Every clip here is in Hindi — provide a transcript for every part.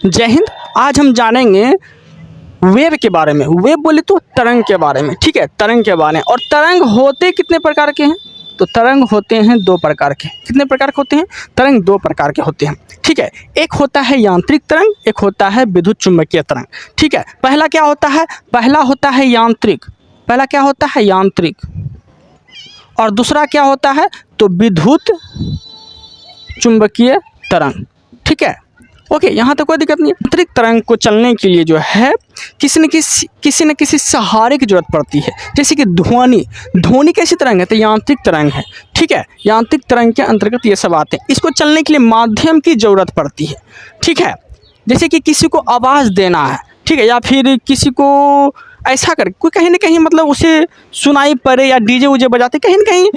जय हिंद। आज हम जानेंगे वेव के बारे में। वेव बोले तो तरंग के बारे में, ठीक है, तरंग के बारे में। और तरंग होते कितने प्रकार के हैं? तो तरंग होते हैं दो प्रकार के। कितने प्रकार के होते हैं? तरंग दो प्रकार के होते हैं, ठीक है। एक होता है यांत्रिक तरंग, एक होता है विद्युत चुम्बकीय तरंग, ठीक है। पहला क्या होता है? पहला होता है यांत्रिक। पहला क्या होता है? यांत्रिक। और दूसरा क्या होता है? तो विद्युत चुम्बकीय तरंग, ठीक है। ओके, यहाँ तक कोई दिक्कत नहीं है। यांत्रिक तरंग को चलने के लिए जो है किसी न किसी सहारे की जरूरत पड़ती है। जैसे कि ध्वनि। ध्वनि कैसी तरंग है? तो यांत्रिक तरंग है, ठीक है। यांत्रिक तरंग के अंतर्गत ये सब आते हैं। इसको चलने के लिए माध्यम की जरूरत पड़ती है, ठीक है। जैसे कि किसी को आवाज़ देना है, ठीक है, या फिर किसी को ऐसा कर कोई कहीं ना कहीं मतलब उसे सुनाई पड़े, या डीजे उजे बजाते कहीं ना कहीं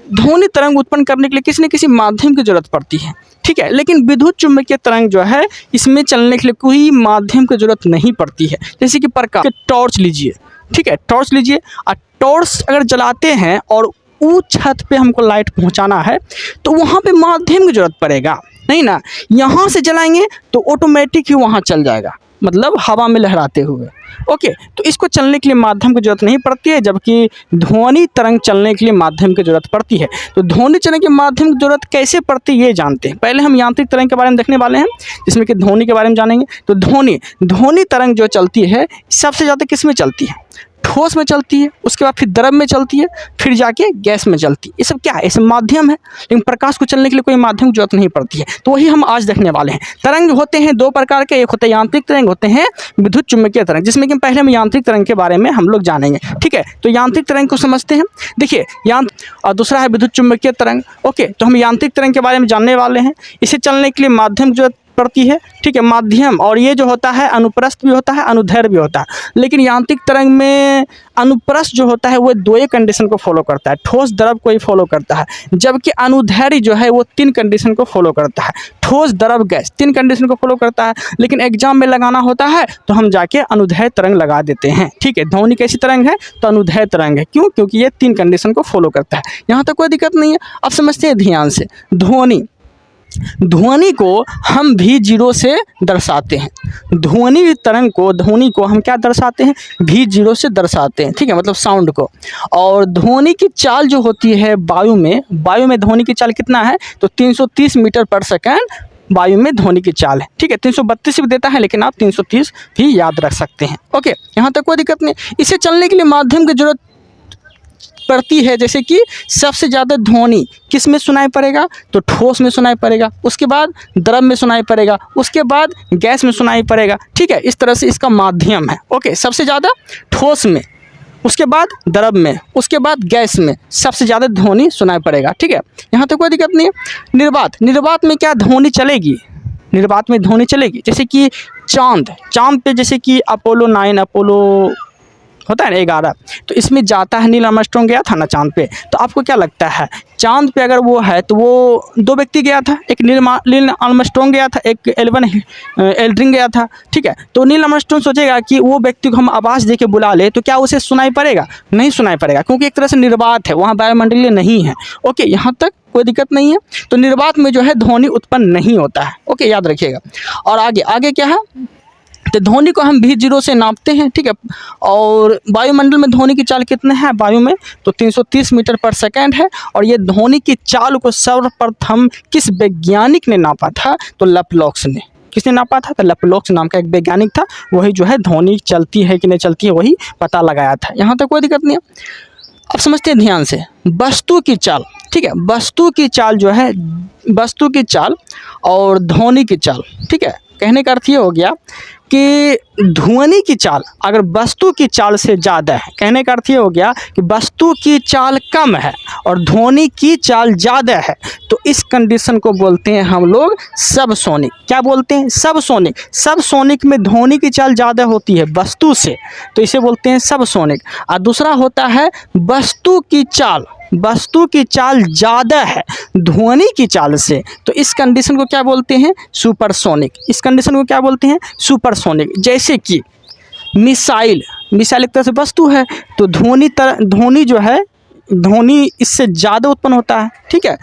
ध्वनि तरंग उत्पन्न करने के लिए किसी न किसी माध्यम की जरूरत पड़ती है, ठीक है। लेकिन विद्युत चुम्बकीय तरंग जो है इसमें चलने के लिए कोई माध्यम की जरूरत नहीं पड़ती है। जैसे कि प्रकाश, टॉर्च लीजिए, ठीक है, टॉर्च लीजिए। और टॉर्च अगर जलाते हैं और ऊँच छत पे हमको लाइट पहुंचाना है तो वहाँ पे माध्यम की जरूरत पड़ेगा, नहीं ना। यहाँ से जलाएंगे तो ऑटोमेटिक ही वहाँ चल जाएगा, मतलब हवा में लहराते हुए। ओके, तो इसको चलने के लिए माध्यम की जरूरत नहीं पड़ती है, जबकि ध्वनि तरंग चलने के लिए माध्यम की जरूरत पड़ती है। तो ध्वनि चलने के माध्यम की जरूरत कैसे पड़ती है ये जानते हैं। पहले हम यांत्रिक तरंग के बारे में देखने वाले हैं, जिसमें कि ध्वनि के बारे में जानेंगे। तो ध्वनि तरंग जो चलती है सबसे ज़्यादा किस में चलती है? ठोस में चलती है, उसके बाद फिर द्रव में चलती है, फिर जाके गैस में चलती है। ये सब क्या है? ये सब माध्यम है। लेकिन प्रकाश को चलने के लिए कोई माध्यम की जरूरत नहीं पड़ती है। तो वही हम आज देखने वाले हैं। तरंग होते हैं दो प्रकार के, एक होते हैं यांत्रिक तरंग, होते हैं विद्युत चुम्बकीय तरंग, जिसमें कि पहले हम यांत्रिक तरंग के बारे में हम लोग जानेंगे, ठीक है। तो यांत्रिक तरंग को समझते हैं। देखिए और दूसरा है विद्युत चुम्बकीय तरंग। ओके, तो हम यांत्रिक तरंग के बारे में जानने वाले हैं। इसे चलने के लिए माध्यम की जरूरत पड़ती है, ठीक है, माध्यम। और ये जो होता है अनुप्रस्थ भी होता है, अनुदैर्घ्य भी होता है। लेकिन यांत्रिक तरंग में अनुप्रस्थ जो होता है वो दो ही कंडीशन को फॉलो करता है, ठोस द्रव को ही फॉलो करता है। जबकि अनुदैर्घ्य जो है वो तीन कंडीशन को फॉलो करता है, ठोस द्रव गैस, तीन कंडीशन को फॉलो करता है। लेकिन एग्जाम में लगाना होता है तो हम जाके अनुदैर्घ्य तरंग लगा देते हैं, ठीक है। ध्वनि कैसी तरंग है? तो अनुदैर्घ्य तरंग है। क्यों? क्योंकि ये तीन कंडीशन को फॉलो करता है। यहाँ तक कोई दिक्कत नहीं है। अब समझते हैं ध्यान से। ध्वनि को हम V0 से दर्शाते हैं। ध्वनि तरंग को, ध्वनि को हम क्या दर्शाते हैं? V0 से दर्शाते हैं, ठीक है, मतलब साउंड को। और ध्वनि की चाल जो होती है वायु में ध्वनि की चाल कितना है? तो 330 मीटर पर सेकंड वायु में ध्वनि की चाल है, ठीक है। 332 भी देता है, लेकिन आप 330 भी याद रख सकते हैं। ओके, यहाँ तक कोई दिक्कत नहीं। इसे चलने के लिए माध्यम की जरूरत पड़ती है। जैसे कि सबसे ज़्यादा ध्वनि किस में सुनाई पड़ेगा? तो ठोस में सुनाई पड़ेगा, उसके बाद द्रव में सुनाई पड़ेगा, उसके बाद गैस में सुनाई पड़ेगा, ठीक है। इस तरह से इसका माध्यम है। ओके, सबसे ज़्यादा ठोस में, उसके बाद द्रव में, उसके बाद गैस में सबसे ज़्यादा ध्वनि सुनाई पड़ेगा, ठीक है। यहाँ तक कोई दिक्कत नहीं है। निर्वात में क्या ध्वनि चलेगी? निर्वात में ध्वनि चलेगी। जैसे कि चांद पे, जैसे कि अपोलो 9, अपोलो होता है ना 11, तो इसमें जाता है। नील आर्मस्ट्रांग गया था ना चांद पे। तो आपको क्या लगता है चांद पे अगर वो है तो वो दो व्यक्ति गया था, एक नील आर्मस्ट्रांग गया था, एक एल्विन एल्ड्रिन गया था, ठीक है। तो नील आर्मस्ट्रांग सोचेगा कि वो व्यक्ति को हम आवाज़ दे के बुला ले तो क्या उसे सुनाई पड़ेगा? नहीं सुनाई पड़ेगा, क्योंकि एक तरह से निर्वात है, वहाँ वायुमंडलीय नहीं है। ओके, यहाँ तक कोई दिक्कत नहीं है। तो निर्वात में जो है ध्वनि उत्पन्न नहीं होता है। ओके, याद रखिएगा। और आगे क्या है? तो ध्वनि को हम V0 से नापते हैं, ठीक है। और वायुमंडल में ध्वनि की चाल कितने हैं वायु में? तो 330 मीटर पर सेकंड है। और ये ध्वनि की चाल को सर्वप्रथम किस वैज्ञानिक ने नापा था? तो लैप्लॉक्स ने। किसने नापा था? तो लैप्लॉक्स नाम का एक वैज्ञानिक था, वही जो है ध्वनि चलती है कि नहीं चलती है वही पता लगाया था। यहाँ तक कोई दिक्कत नहीं है। अब समझते हैं ध्यान से वस्तु की चाल, ठीक है। वस्तु की चाल जो है, वस्तु की चाल और ध्वनि की चाल, ठीक है। कहने का अर्थ ये हो गया कि ध्वनि की चाल अगर वस्तु की चाल से ज़्यादा है, कहने का अर्थ ये हो गया कि वस्तु की चाल कम है और ध्वनि की चाल ज़्यादा है, तो इस कंडीशन को बोलते हैं हम लोग सबसोनिक। क्या बोलते हैं? सबसोनिक। सबसोनिक में ध्वनि की चाल ज़्यादा होती है वस्तु से, तो इसे बोलते हैं सबसोनिक। और दूसरा होता है वस्तु की चाल ज़्यादा है ध्वनि की चाल से, तो इस कंडीशन को क्या बोलते हैं? सुपरसोनिक। इस कंडीशन को क्या बोलते हैं? सुपरसोनिक। जैसे कि मिसाइल एक तरह से वस्तु है, तो ध्वनि जो है, ध्वनि इससे ज़्यादा उत्पन्न होता है, ठीक है।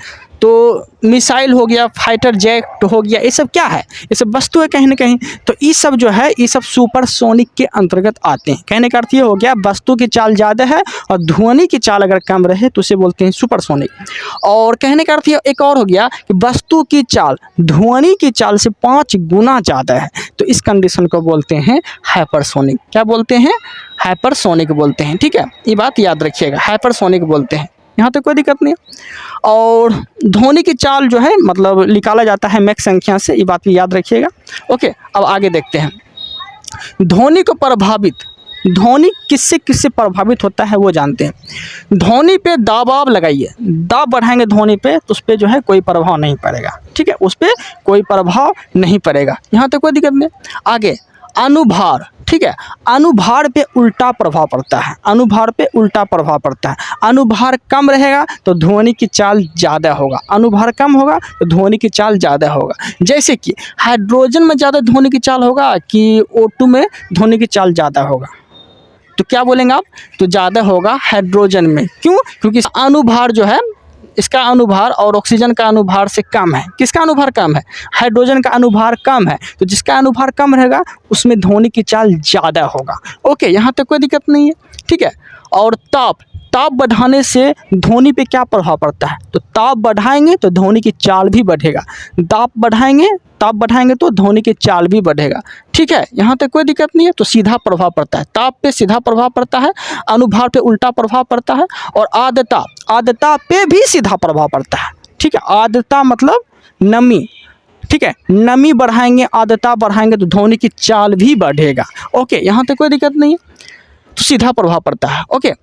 तो मिसाइल हो गया, फाइटर जेट हो गया, ये सब क्या है, ये सब वस्तु है कहीं ना कहीं। तो ये सब जो है ये सब सुपरसोनिक के अंतर्गत आते हैं। कहने का अर्थ ये हो गया वस्तु की चाल ज़्यादा है और ध्वनि की चाल अगर कम रहे तो उसे बोलते हैं सुपरसोनिक। और कहने का अर्थ ये एक और हो गया कि वस्तु की चाल ध्वनि की चाल से 5 गुना ज़्यादा है, तो इस कंडीशन को बोलते हैं हाइपरसोनिक। क्या बोलते हैं, हाइपरसोनिक बोलते हैं। ठीक है, ये बात याद रखिएगा, हाइपरसोनिक बोलते हैं, यहाँ तक कोई दिक्कत नहीं है। और ध्वनि की चाल जो है मतलब निकाला जाता है मैक संख्या से, ये बात भी याद रखिएगा। ओके, अब आगे देखते हैं ध्वनि को प्रभावित, ध्वनि किससे किससे प्रभावित होता है वो जानते हैं। ध्वनि पे दबाव लगाइए, दाब बढ़ाएंगे ध्वनि पे तो उस पर जो है कोई प्रभाव नहीं पड़ेगा। ठीक है, उस पर कोई प्रभाव नहीं पड़ेगा, यहाँ तक कोई दिक्कत नहीं। आगे अनुभार, ठीक है, अनुभार पे उल्टा प्रभाव पड़ता है, अनुभार पे उल्टा प्रभाव पड़ता है। अनुभार कम रहेगा तो ध्वनि की चाल ज़्यादा होगा, अनुभार कम होगा तो ध्वनि की चाल ज़्यादा होगा। जैसे कि हाइड्रोजन में ज़्यादा ध्वनि की चाल होगा कि O2 में ध्वनि की चाल ज़्यादा होगा, तो क्या बोलेंगे आप, तो ज़्यादा होगा हाइड्रोजन में। क्यों, क्योंकि अनुभार जो है इसका अनुभार और ऑक्सीजन का अनुभार से कम है। किसका अनुभार कम है, हाइड्रोजन का अनुभार कम है, तो जिसका अनुभार कम रहेगा उसमें ध्वनि की चाल ज़्यादा होगा। ओके, यहाँ तक कोई दिक्कत नहीं है। ठीक है, और ताप, ताप बढ़ाने से ध्वनि पे क्या प्रभाव पड़ता है, तो ताप बढ़ाएंगे तो ध्वनि की चाल भी बढ़ेगा, ताप बढ़ाएंगे तो ध्वनि की चाल भी बढ़ेगा। ठीक है, यहाँ तक कोई दिक्कत नहीं है। तो सीधा प्रभाव पड़ता है, ताप पे सीधा प्रभाव पड़ता है, अनुभार पे उल्टा प्रभाव पड़ता है, और आर्द्रता, आर्द्रता पे भी सीधा प्रभाव पड़ता है। ठीक है, आर्द्रता मतलब नमी, ठीक है, नमी बढ़ाएंगे, आर्द्रता बढ़ाएंगे तो ध्वनि की चाल भी बढ़ेगा। ओके, यहाँ तक कोई दिक्कत नहीं है, तो सीधा प्रभाव पड़ता है। ओके,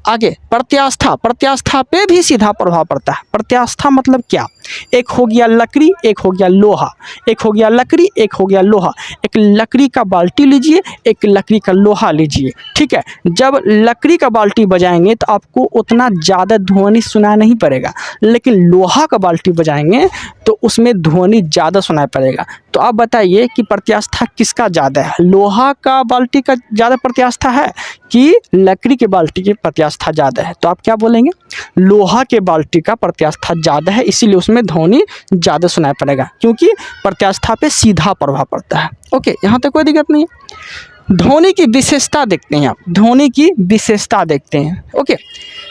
आगे प्रत्यास्था, प्रत्यास्था पे भी सीधा प्रभाव पड़ता है। प्रत्यास्था मतलब क्या, एक हो गया लकड़ी, एक हो गया लोहा, एक हो गया लकड़ी, एक हो गया लोहा। एक लकड़ी का बाल्टी लीजिए, एक लकड़ी का लोहा लीजिए। ठीक है, जब लकड़ी का बाल्टी बजाएंगे तो आपको उतना ज़्यादा ध्वनि सुनाई नहीं पड़ेगा, लेकिन लोहा का बाल्टी बजाएंगे तो उसमें ध्वनि ज़्यादा सुनाई पड़ेगा। तो आप बताइए कि प्रत्यास्था किसका ज़्यादा है, लोहा का बाल्टी का ज़्यादा प्रत्यास्था है कि लकड़ी के बाल्टी की प्रत्यास्था ज़्यादा है? तो आप क्या बोलेंगे, लोहा के बाल्टी का प्रत्यास्था ज़्यादा है, इसीलिए उसमें ध्वनि ज़्यादा सुनाई पड़ेगा, क्योंकि प्रत्यास्था पे सीधा प्रभाव पड़ता है। ओके, यहाँ तक कोई दिक्कत नहीं है। ध्वनि की विशेषता देखते हैं आप, ध्वनि की विशेषता देखते हैं। ओके,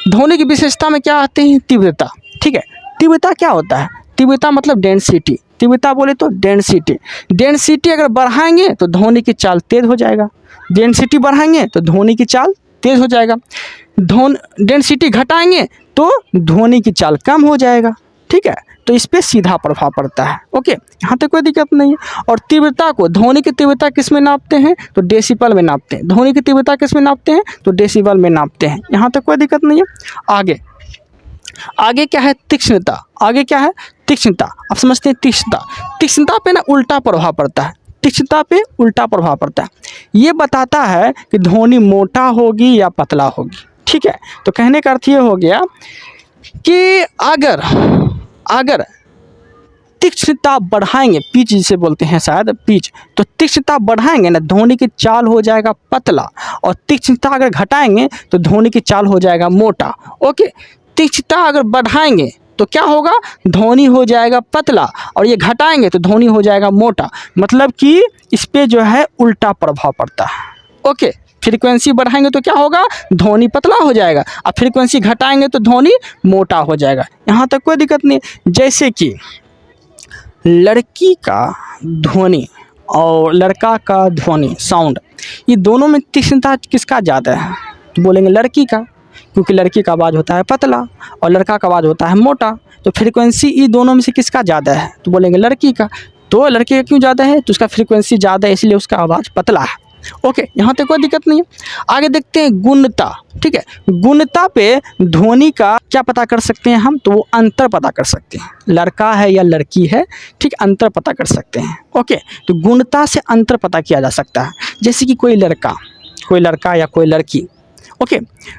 ध्वनि की विशेषता में क्या आते हैं, तीव्रता। ठीक है, तीव्रता क्या होता है, तीव्रता मतलब डेंसिटी, तीव्रता बोले तो डेंसिटी। डेंसिटी अगर बढ़ाएंगे तो ध्वनि की चाल तेज हो जाएगा, डेंसिटी बढ़ाएंगे तो ध्वनि की चाल तेज हो जाएगा, डेंसिटी घटाएंगे तो ध्वनि की चाल कम हो जाएगा। ठीक है, तो इस पे सीधा प्रभाव पड़ता है। ओके, यहाँ तक कोई दिक्कत नहीं है। और तीव्रता को, ध्वनि की तीव्रता किस में नापते हैं, तो डेसिबल में नापते हैं। ध्वनि की तीव्रता किस में नापते हैं, तो डेसिबल में नापते हैं। यहाँ तक कोई दिक्कत नहीं है। आगे क्या है, तीक्ष्णता। आगे क्या है, तीक्ष्णता। आप समझते हैं तीक्ष्णता, तीक्ष्णता पे ना उल्टा प्रभाव पड़ता है, तीक्ष्णता पे उल्टा प्रभाव पड़ता है। ये बताता है कि ध्वनि मोटा होगी या पतला होगी। ठीक है, तो कहने का अर्थ ये हो गया कि अगर तीक्ष्णता बढ़ाएंगे, पिच जिसे बोलते हैं शायद, पिच, तो तीक्ष्णता बढ़ाएंगे ना ध्वनि की चाल हो जाएगा पतला, और तीक्ष्णता अगर घटाएंगे तो ध्वनि की चाल हो जाएगा मोटा। ओके, तीक्ष्णता अगर बढ़ाएंगे तो क्या होगा, ध्वनि हो जाएगा पतला, और ये घटाएंगे तो ध्वनि हो जाएगा मोटा, मतलब कि इस पे जो है उल्टा प्रभाव पड़ता है। ओके, फ्रीक्वेंसी बढ़ाएंगे तो क्या होगा, ध्वनि पतला हो जाएगा, और फ्रीक्वेंसी घटाएंगे तो ध्वनि मोटा हो जाएगा। यहाँ तक कोई दिक्कत नहीं। जैसे कि लड़की का ध्वनि और लड़का का ध्वनि, साउंड, ये दोनों में तीक्ष्णता किसका ज़्यादा है, तो बोलेंगे लड़की का, क्योंकि लड़की का आवाज़ होता है पतला और लड़का का आवाज़ होता है मोटा। तो फ्रीक्वेंसी ये दोनों में से किसका ज़्यादा है, तो बोलेंगे लड़की का। तो लड़के का क्यों ज़्यादा है, तो उसका फ्रीक्वेंसी ज़्यादा है, इसलिए उसका आवाज़ पतला है। ओके, यहाँ तक कोई दिक्कत नहीं है। आगे देखते हैं गुणता। ठीक है, गुणता पे ध्वनि का क्या पता कर सकते हैं हम, तो वो अंतर पता कर सकते हैं, लड़का है या लड़की है, ठीक, अंतर पता कर सकते हैं। ओके, तो गुणता से अंतर पता किया जा सकता है। जैसे कि कोई लड़का या कोई लड़की, ओके,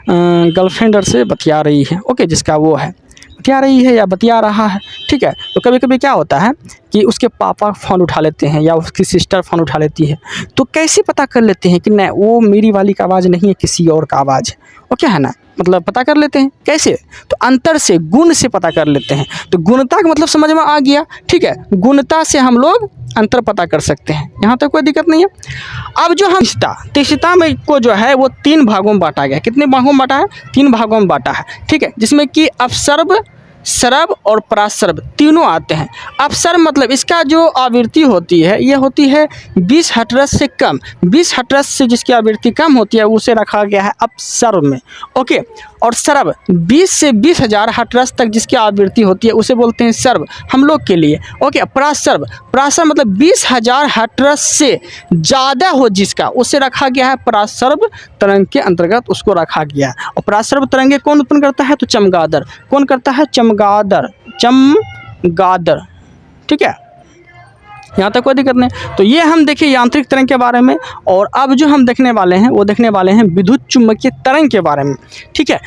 गर्लफ्रेंड से बतिया रही है, ओके, जिसका वो है बतिया रही है या बतिया रहा है। ठीक है, तो कभी कभी क्या होता है कि उसके पापा फ़ोन उठा लेते हैं या उसकी सिस्टर फ़ोन उठा लेती है, तो कैसे पता कर लेते हैं कि नहीं वो मेरी वाली का आवाज़ नहीं है, किसी और का आवाज़ है। ओके है ना, मतलब पता कर लेते हैं। कैसे? तो अंतर से, गुण से पता कर लेते हैं। तो गुणता का मतलब समझ में आ गया, ठीक है। गुणता से हम लोग अंतर पता कर सकते हैं, यहाँ तक कोई दिक्कत नहीं है। अब जो हम तीक्ष्णता में को जो है वो 3 भागों में बांटा गया। कितने भागों में बांटा है? 3 भागों में बांटा है, ठीक है। जिसमें कि अपसर्ब, सर्ब और परासर्ब तीनों आते हैं। अपसर्ब मतलब इसका जो आवृत्ति होती है ये होती है 20 हर्ट्ज से कम। 20 हर्ट्ज से जिसकी आवृत्ति कम होती है उसे रखा गया है अपसर्ब में, ओके। और सर्ब 20 से 20,000 हर्ट्ज तक जिसकी आवृत्ति होती है उसे बोलते हैं सर्ब हम लोग के लिए, ओके। परासर्ब, परासर्ब मतलब 20,000 हर्ट्ज से ज़्यादा हो जिसका, उसे रखा गया है परासर्ब तरंग के अंतर्गत, उसको रखा गया है। और परासर्ब तरंगे कौन उत्पन्न करता है? तो चमगादड़। कौन करता है? चमगादड़, चमगादड़, ठीक है। यहाँ तक कोई दिक्कत नहीं। तो ये हम देखिए यांत्रिक तरंग के बारे में। और अब जो हम देखने वाले हैं वो देखने वाले हैं विद्युत चुम्बकीय तरंग के बारे में, ठीक है।